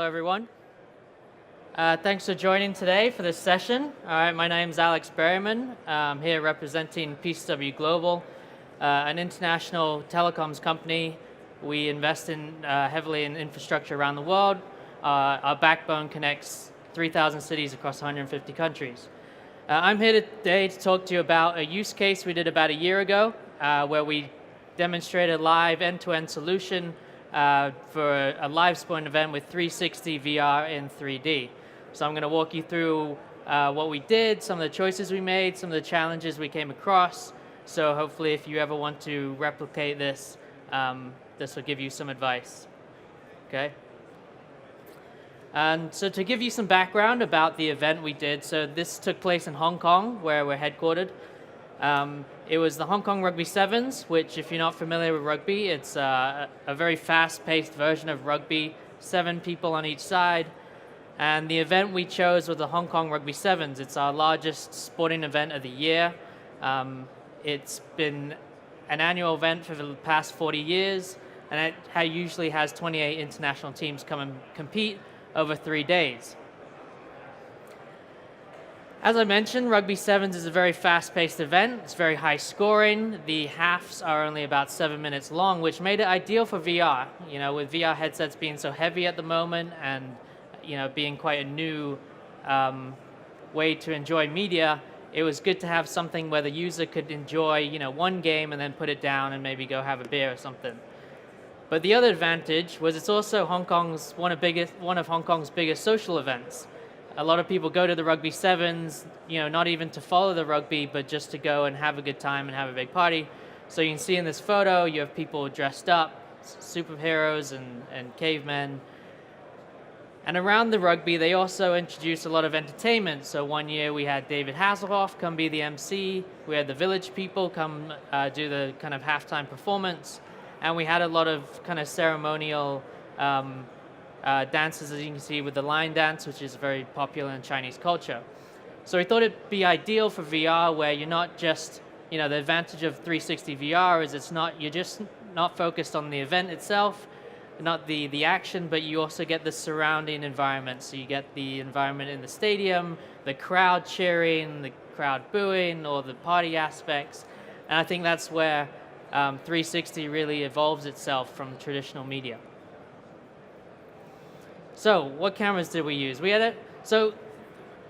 Hello, everyone. Thanks for joining today for this session. All right, my name is Alex Berriman. I'm here representing PCCW Global, an international telecoms company. We invest heavily in infrastructure around the world. Our backbone connects 3,000 cities across 150 countries. I'm here today to talk to you about a use case we did about a year ago, where we demonstrated a live end-to-end solution for a live sporting event with 360 VR in 3D. So I'm going to walk you through what we did, some of the choices we made, some of the challenges we came across. So hopefully if you ever want to replicate this, this will give you some advice. Okay? And so to give you some background about the event we did, so this took place in Hong Kong, where we're headquartered. It was the Hong Kong Rugby Sevens, which, if you're not familiar with rugby, it's a very fast-paced version of rugby, 7 people on each side. And the event we chose was the Hong Kong Rugby Sevens. It's our largest sporting event of the year. It's been an annual event for the past 40 years, and it usually has 28 international teams come and compete over 3 days. As I mentioned, Rugby Sevens is a very fast-paced event. It's very high scoring. The halves are only about 7 minutes long, which made it ideal for VR. You know, with VR headsets being so heavy at the moment and, you know, being quite a new way to enjoy media, it was good to have something where the user could enjoy, you know, one game and then put it down and maybe go have a beer or something. But the other advantage was it's also one of Hong Kong's biggest social events. A lot of people go to the Rugby Sevens, you know, not even to follow the rugby, but just to go and have a good time and have a big party. So you can see in this photo, you have people dressed up, superheroes and cavemen. And around the rugby, they also introduced a lot of entertainment. So one year we had David Hasselhoff come be the MC. We had the Village People come do the kind of halftime performance. And we had a lot of kind of ceremonial dances, as you can see, with the line dance, which is very popular in Chinese culture. So we thought it'd be ideal for VR, where you're not just, you know, the advantage of 360 VR is you're just not focused on the event itself, not the action, but you also get the surrounding environment. So you get the environment in the stadium, the crowd cheering, the crowd booing, or the party aspects. And I think that's where 360 really evolves itself from traditional media. So what cameras did we use? So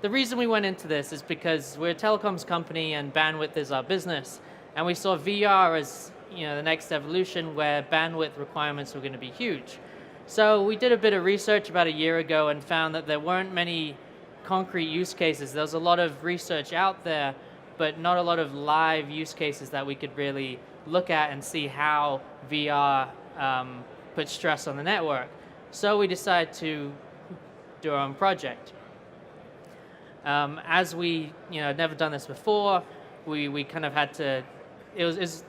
the reason we went into this is because we're a telecoms company and bandwidth is our business. And we saw VR as, you know, the next evolution where bandwidth requirements were going to be huge. So we did a bit of research about a year ago and found that there weren't many concrete use cases. There was a lot of research out there, but not a lot of live use cases that we could really look at and see how VR puts stress on the network. So we decided to do our own project. As we, you know, had never done this before, we kind of had to. It was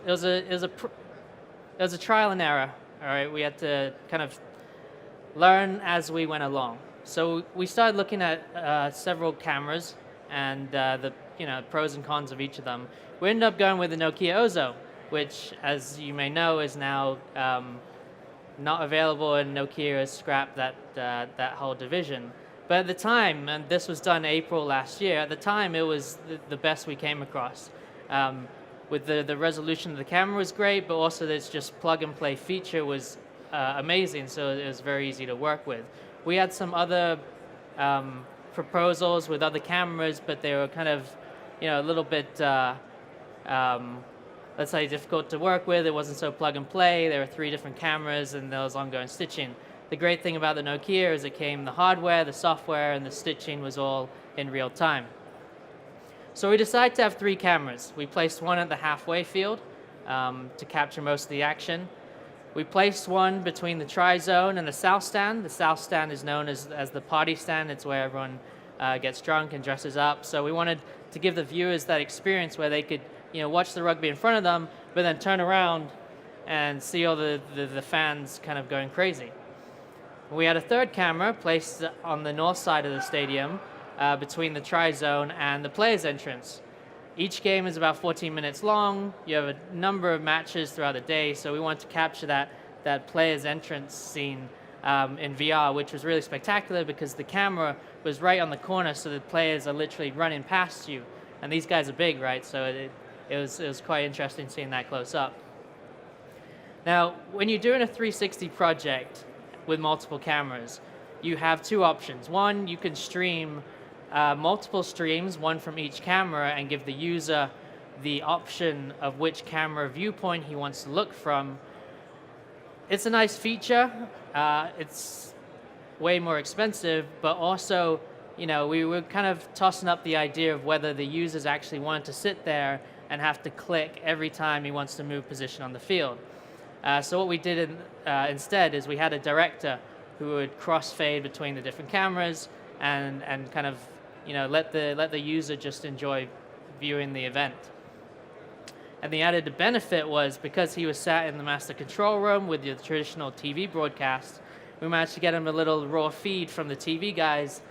a trial and error. All right, we had to kind of learn as we went along. So we started looking at several cameras and the pros and cons of each of them. We ended up going with the Nokia Ozo, which, as you may know, is now not available, and Nokia has scrapped that whole division. But at the time, and this was done April last year, at the time it was the best we came across. With the resolution of the camera was great, but also this just plug and play feature was amazing, so it was very easy to work with. We had some other proposals with other cameras, but they were kind of, you know, a little bit let's say difficult to work with. It wasn't so plug and play. There were 3 different cameras and there was ongoing stitching. The great thing about the Nokia is it came the hardware, the software, and the stitching was all in real time. So we decided to have 3 cameras. We placed one at the halfway field to capture most of the action. We placed one between the tri-zone and the south stand. The south stand is known as the party stand. It's where everyone gets drunk and dresses up. So we wanted to give the viewers that experience where they could, you know, watch the rugby in front of them, but then turn around and see all the fans kind of going crazy. We had a 3rd camera placed on the north side of the stadium between the tri-zone and the players' entrance. Each game is about 14 minutes long. You have a number of matches throughout the day, so we want to capture that players' entrance scene in VR, which was really spectacular because the camera was right on the corner, so the players are literally running past you. And these guys are big, right? So it was quite interesting seeing that close up. Now, when you're doing a 360 project with multiple cameras, you have two options. One, you can stream multiple streams, one from each camera, and give the user the option of which camera viewpoint he wants to look from. It's a nice feature. It's way more expensive, but also, we were kind of tossing up the idea of whether the users actually wanted to sit there and have to click every time he wants to move position on the field. So what we did instead is we had a director who would crossfade between the different cameras and kind of let the user just enjoy viewing the event. And the added benefit was because he was sat in the master control room with the traditional TV broadcast, we managed to get him a little raw feed from the TV guys,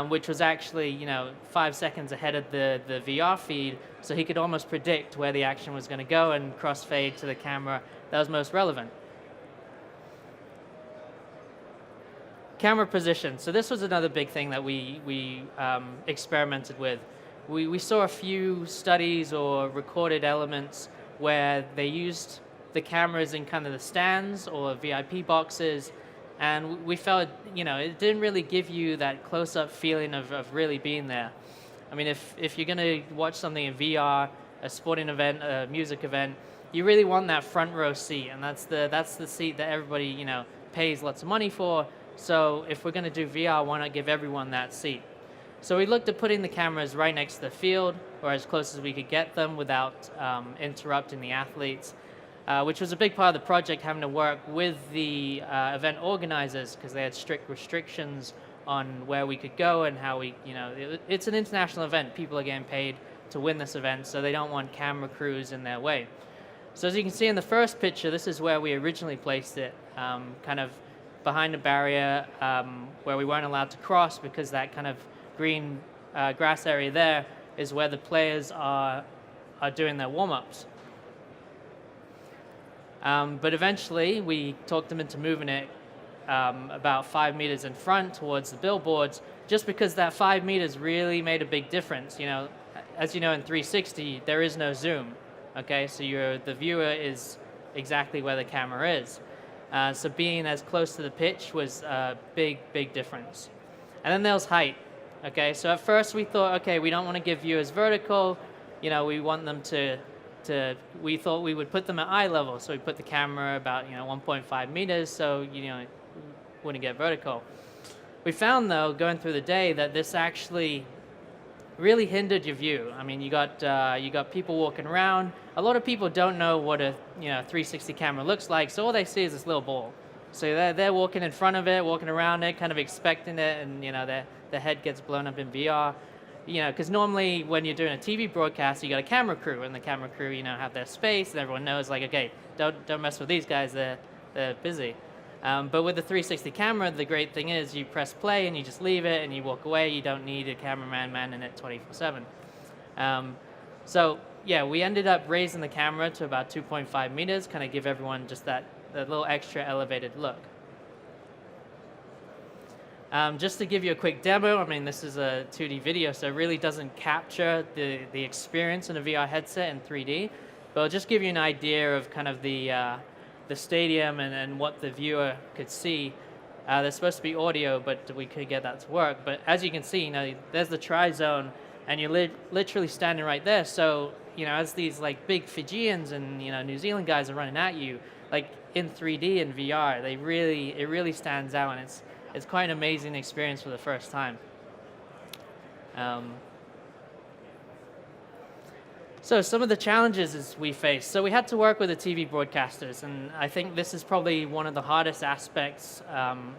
which was actually 5 seconds ahead of the VR feed, so he could almost predict where the action was going to go and crossfade to the camera that was most relevant. Camera position. So this was another big thing that we experimented with. We saw a few studies or recorded elements where they used the cameras in kind of the stands or VIP boxes, and we felt it didn't really give you that close-up feeling of really being there. I mean, if you're going to watch something in VR, a sporting event, a music event, you really want that front row seat, and that's the seat that everybody pays lots of money for. So if we're going to do VR, why not give everyone that seat? So we looked at putting the cameras right next to the field, or as close as we could get them without interrupting the athletes, which was a big part of the project, having to work with the event organizers because they had strict restrictions on where we could go and how we, it's an international event. People are getting paid to win this event, so they don't want camera crews in their way. So as you can see in the first picture, this is where we originally placed it, kind of behind a barrier where we weren't allowed to cross because that kind of green grass area there is where the players are doing their warm-ups. But eventually we talked them into moving it about 5 meters in front towards the billboards, just because that 5 meters really made a big difference. As you know, in 360 there is no zoom. Okay, so the viewer is exactly where the camera is. So being as close to the pitch was a big difference. And then there's height. Okay, so at first we thought, okay, we don't want to give viewers vertical. We want them we thought we would put them at eye level. So we put the camera about 1.5 meters, so wouldn't get vertical. We found though, going through the day, that this actually really hindered your view. I mean, you got people walking around. A lot of people don't know what a 360 camera looks like, so all they see is this little ball. So they're walking in front of it, walking around it, kind of expecting it, and their head gets blown up in VR. Because normally when you're doing a TV broadcast, you got a camera crew, and the camera crew have their space, and everyone knows like, okay, don't mess with these guys, they're busy. But with the 360 camera, the great thing is you press play and you just leave it and you walk away. You don't need a cameraman manning it 24/7. So yeah, we ended up raising the camera to about 2.5 meters, kind of give everyone just that little extra elevated look. Just to give you a quick demo, I mean, this is a 2D video, so it really doesn't capture the experience in a VR headset in 3D, but it'll just give you an idea of kind of the stadium and what the viewer could see. There's supposed to be audio, but we could get that to work. But as you can see, there's the tri-zone, and you're literally standing right there. So, as these like big Fijians and New Zealand guys are running at you, like in 3D and VR, it really stands out, and it's quite an amazing experience for the first time. So some of the challenges we faced. So we had to work with the TV broadcasters, and I think this is probably one of the hardest aspects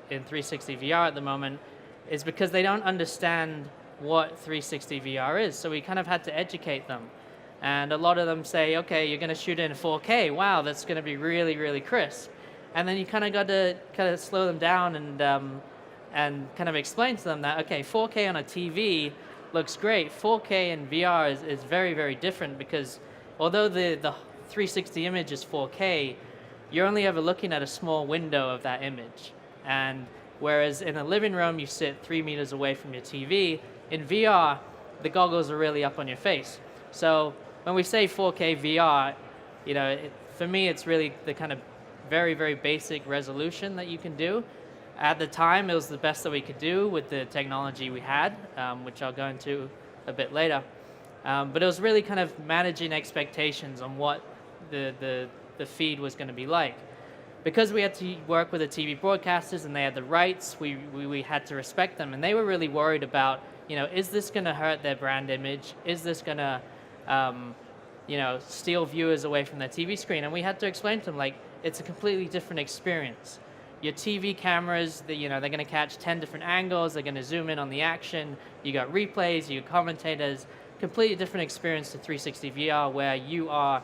in 360 VR at the moment, is because they don't understand what 360 VR is. So we kind of had to educate them. And a lot of them say, okay, you're going to shoot in 4K. Wow, that's going to be really crisp. And then you kind of got to slow them down and kind of explain to them that, okay, 4K on a TV looks great. 4K in VR is very different, because although the 360 image is 4K, you're only ever looking at a small window of that image. And whereas in a living room, you sit 3 meters away from your TV, in VR, the goggles are really up on your face. So when we say 4K VR, for me, it's really the kind of very, very basic resolution that you can do. At the time, it was the best that we could do with the technology we had, which I'll go into a bit later. But it was really kind of managing expectations on what the feed was going to be like. Because we had to work with the TV broadcasters and they had the rights, we had to respect them. And they were really worried about, is this going to hurt their brand image? Is this going to, steal viewers away from their TV screen? And we had to explain to them, like, it's a completely different experience. Your TV cameras, they're going to catch 10 different angles. They're going to zoom in on the action. You got replays, you got commentators. Completely different experience to 360 VR, where you are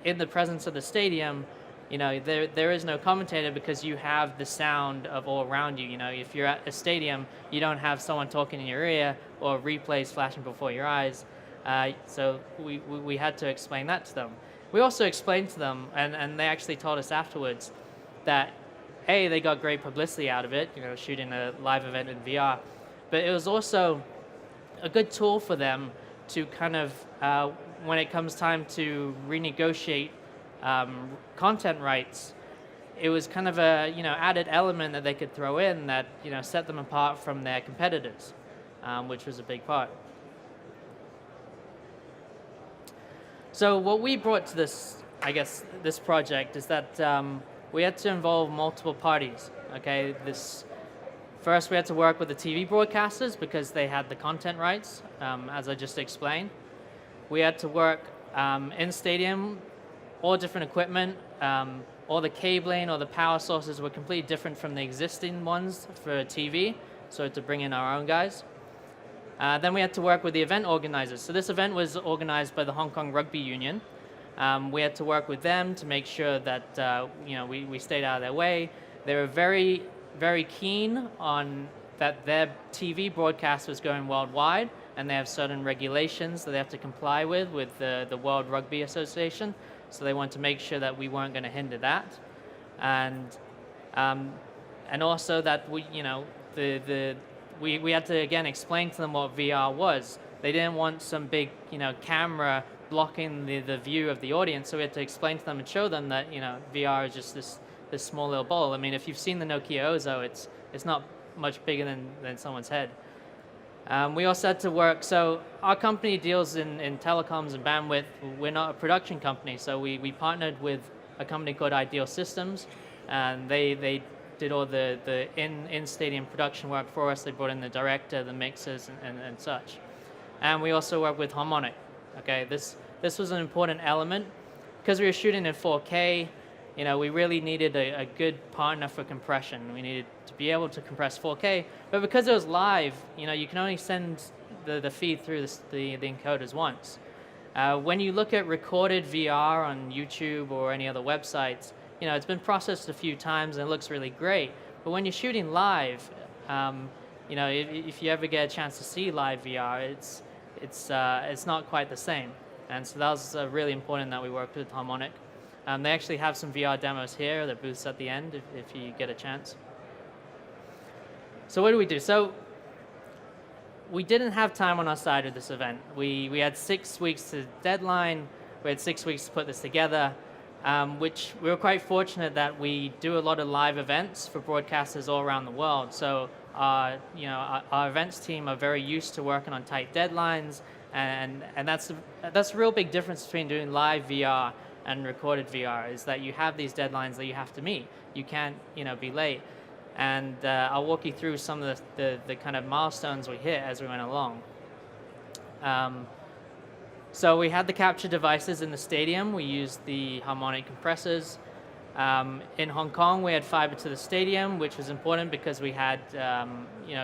in the presence of the stadium. There is no commentator because you have the sound of all around you. If you're at a stadium, you don't have someone talking in your ear or replays flashing before your eyes. So we had to explain that to them. We also explained to them, and they actually told us afterwards that they got great publicity out of it, shooting a live event in VR, but it was also a good tool for them to kind of, when it comes time to renegotiate content rights, it was kind of a added element that they could throw in that set them apart from their competitors, which was a big part. So what we brought to this project is that we had to involve multiple parties. Okay, first we had to work with the TV broadcasters because they had the content rights, as I just explained. We had to work in stadium, all different equipment, all the cabling, all the power sources were completely different from the existing ones for TV, so to bring in our own guys. Then we had to work with the event organizers. So this event was organized by the Hong Kong Rugby Union. We had to work with them to make sure that we stayed out of their way. They were very, very keen on that their TV broadcast was going worldwide, and they have certain regulations that they have to comply with the World Rugby Association. So they wanted to make sure that we weren't going to hinder that, and also that we had to again explain to them what VR was. They didn't want some big camera blocking the view of the audience, so we had to explain to them and show them that VR is just this small little ball. I mean, if you've seen the Nokia Ozo, it's not much bigger than someone's head. We also had to work, so our company deals in telecoms and bandwidth. We're not a production company, so we partnered with a company called Ideal Systems, and they did all the in-stadium production work for us. They brought in the director, the mixers, and such. And we also worked with Harmonic. Okay, this was an important element because we were shooting in 4K. We really needed a good partner for compression. We needed to be able to compress 4K, but because it was live, you can only send the feed through the encoders once. When you look at recorded VR on YouTube or any other websites, it's been processed a few times and it looks really great. But when you're shooting live, if you ever get a chance to see live VR, it's not quite the same. And so that was really important that we worked with Harmonic. They actually have some VR demos here, the booths at the end, if you get a chance. So what do we do? So we didn't have time on our side of this event. We had 6 weeks to deadline. We had 6 weeks to put this together, which we were quite fortunate that we do a lot of live events for broadcasters all around the world. So our events team are very used to working on tight deadlines, and that's a real big difference between doing live VR and recorded VR, is that you have these deadlines that you have to meet. You can't be late. And I'll walk you through some of the kind of milestones we hit as we went along. So we had the capture devices in the stadium. We used the Harmonic compressors. In Hong Kong, we had fiber to the stadium, which was important because we had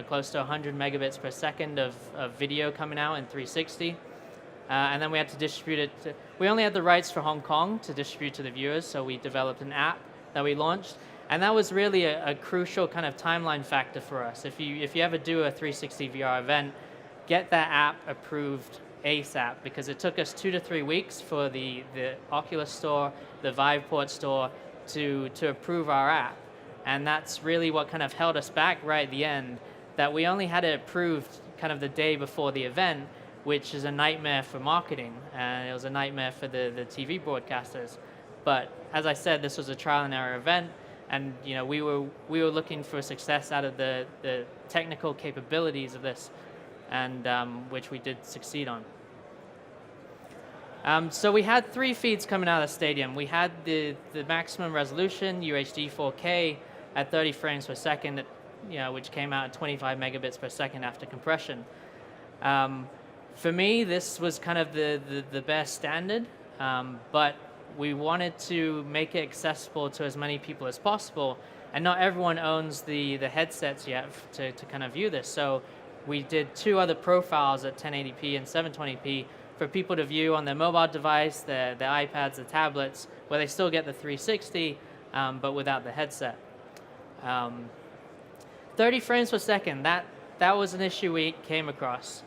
close to 100 megabits per second of video coming out in 360. And then we had to distribute it. We only had the rights for Hong Kong to distribute to the viewers, so we developed an app that we launched. And that was really a crucial kind of timeline factor for us. If you ever do a 360 VR event, get that app approved ASAP, because it took us 2 to 3 weeks for the Oculus store, the Viveport store to approve our app. And that's really what kind of held us back right at the end, that we only had it approved kind of the day before the event, which is a nightmare for marketing, and it was a nightmare for the TV broadcasters. But as I said, this was a trial and error event, and we were looking for success out of the technical capabilities of this, and which we did succeed on. So we had 3 feeds coming out of the stadium. We had the maximum resolution UHD 4K at 30 frames per second, which came out at 25 megabits per second after compression. For me, this was kind of the best standard, but we wanted to make it accessible to as many people as possible, and not everyone owns the headsets yet to kind of view this. So we did 2 other profiles at 1080p and 720p for people to view on their mobile device, their iPads, the tablets, where they still get the 360, but without the headset. 30 frames per second, that was an issue we came across.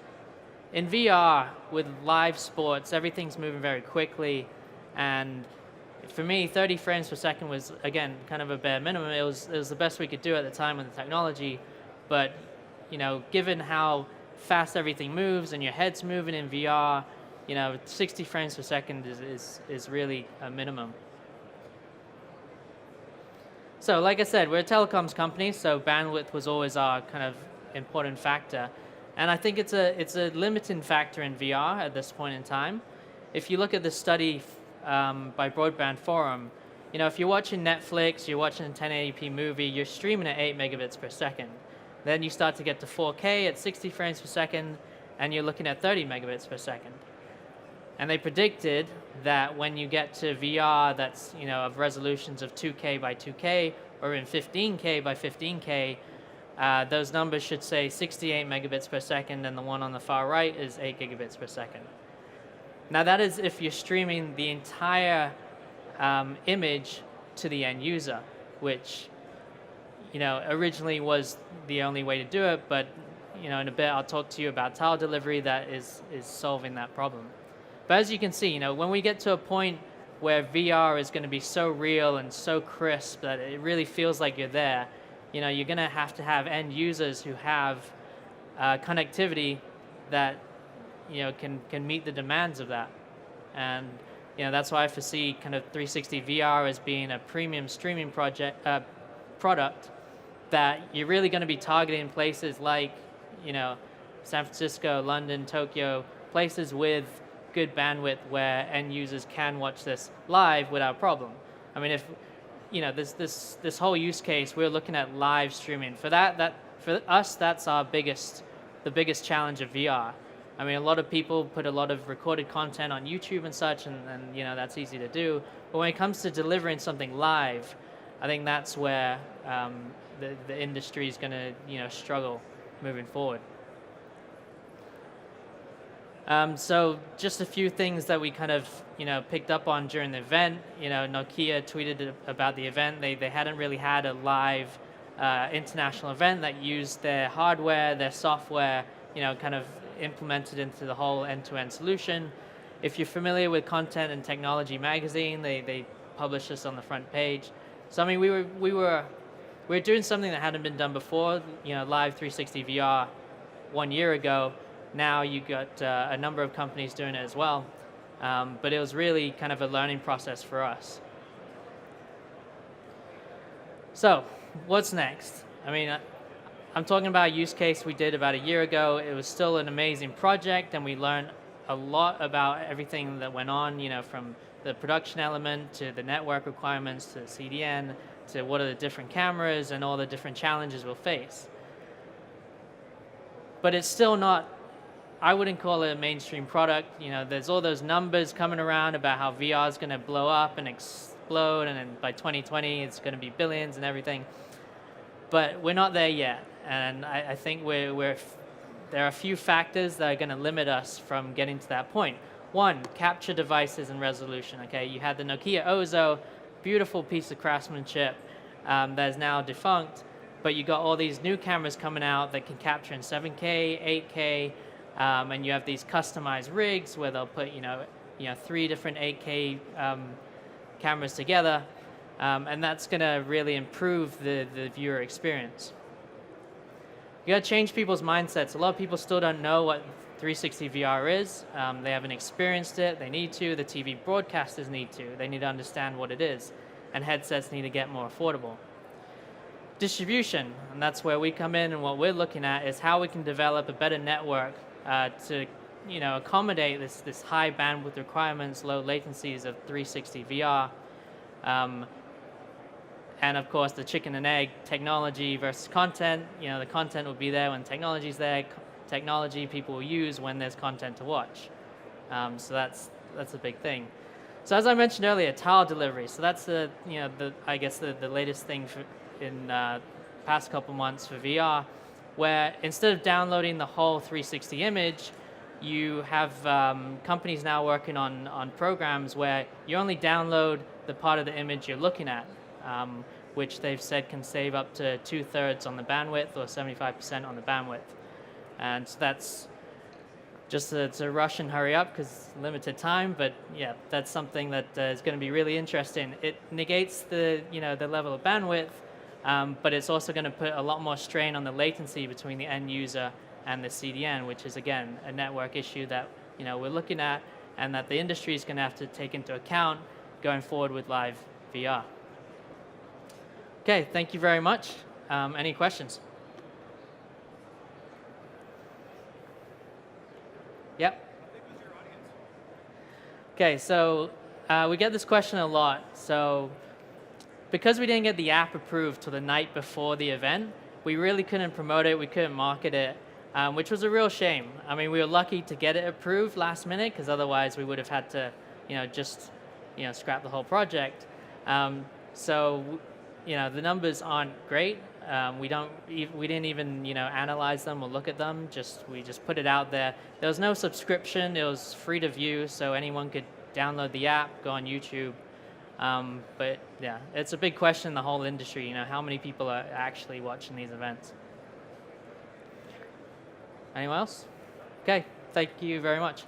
In VR, with live sports, everything's moving very quickly, and for me, 30 frames per second was, again, kind of a bare minimum. It was the best we could do at the time with the technology, but given how fast everything moves and your head's moving in VR, 60 frames per second is really a minimum. So like I said, we're a telecoms company, so bandwidth was always our kind of important factor. And I think it's a limiting factor in VR at this point in time. If you look at the study by Broadband Forum, if you're watching Netflix, you're watching a 1080p movie, you're streaming at 8 megabits per second. Then you start to get to 4K at 60 frames per second, and you're looking at 30 megabits per second. And they predicted that when you get to VR that's of resolutions of 2K by 2K or in 15K by 15K, those numbers should say 68 megabits per second, and the one on the far right is 8 gigabits per second. Now that is if you're streaming the entire image to the end user, which originally was the only way to do it, but in a bit I'll talk to you about tile delivery that is solving that problem. But as you can see, when we get to a point where VR is going to be so real and so crisp that it really feels like you're there, you're going to have end users who have connectivity that can meet the demands of that. And that's why I foresee kind of 360 VR as being a premium streaming product that you're really going to be targeting places like San Francisco, London, Tokyo, places with good bandwidth where end users can watch this live without problem. I mean, if this whole use case, we're looking at live streaming. For us, that's the biggest challenge of VR. I mean, a lot of people put a lot of recorded content on YouTube and such, and that's easy to do. But when it comes to delivering something live, I think that's where the industry is going to struggle moving forward. So just a few things that we kind of picked up on during the event. Nokia tweeted about the event. They hadn't really had a live international event that used their hardware, their software, kind of implemented into the whole end-to-end solution. If you're familiar with Content and Technology magazine, they published this on the front page. So I mean, we were doing something that hadn't been done before. Live 360 VR 1 year ago. Now you got a number of companies doing it as well, but it was really kind of a learning process for us. So what's next? I mean, I'm talking about a use case we did about a year ago. It was still an amazing project, and we learned a lot about everything that went on, from the production element to the network requirements to CDN to what are the different cameras and all the different challenges we'll face. But it's still not, I wouldn't call it a mainstream product. There's all those numbers coming around about how VR is going to blow up and explode, and then by 2020 it's going to be billions and everything. But we're not there yet, and I think there are a few factors that are going to limit us from getting to that point. One, capture devices and resolution. Okay, you had the Nokia Ozo, beautiful piece of craftsmanship that is now defunct, but you got all these new cameras coming out that can capture in 7K, 8K. And you have these customized rigs where they'll put 3 different 8K cameras together. And that's going to really improve the viewer experience. You got to change people's mindsets. A lot of people still don't know what 360 VR is. They haven't experienced it. They need to. The TV broadcasters need to. They need to understand what it is. And headsets need to get more affordable. Distribution, and that's where we come in, and what we're looking at is how we can develop a better network to accommodate this high bandwidth requirements, low latencies of 360 VR. And of course, the chicken and egg, technology versus content. The content will be there when technology's there. Technology people will use when there's content to watch. So that's a big thing. So as I mentioned earlier, tile delivery. So that's the latest thing in past couple months for VR, where instead of downloading the whole 360 image, you have companies now working on programs where you only download the part of the image you're looking at. Which they've said can save up to 2/3 on the bandwidth or 75% on the bandwidth. And so that's just to rush and hurry up because limited time, but yeah, that's something that is going to be really interesting. It negates the level of bandwidth, but it's also going to put a lot more strain on the latency between the end user and the CDN, which is again a network issue that we're looking at and that the industry is going to have to take into account going forward with live VR. Okay, thank you very much. Any questions? Yep. Okay, so we get this question a lot. So because we didn't get the app approved till the night before the event, we really couldn't promote it, we couldn't market it, which was a real shame. I mean, we were lucky to get it approved last minute because otherwise we would have had to, just scrap the whole project. So the numbers aren't great. We didn't even analyze them or look at them. We just put it out there. There was no subscription. It was free to view, so anyone could download the app, go on YouTube. But yeah, it's a big question in the whole industry. How many people are actually watching these events? Anyone else? Okay, thank you very much.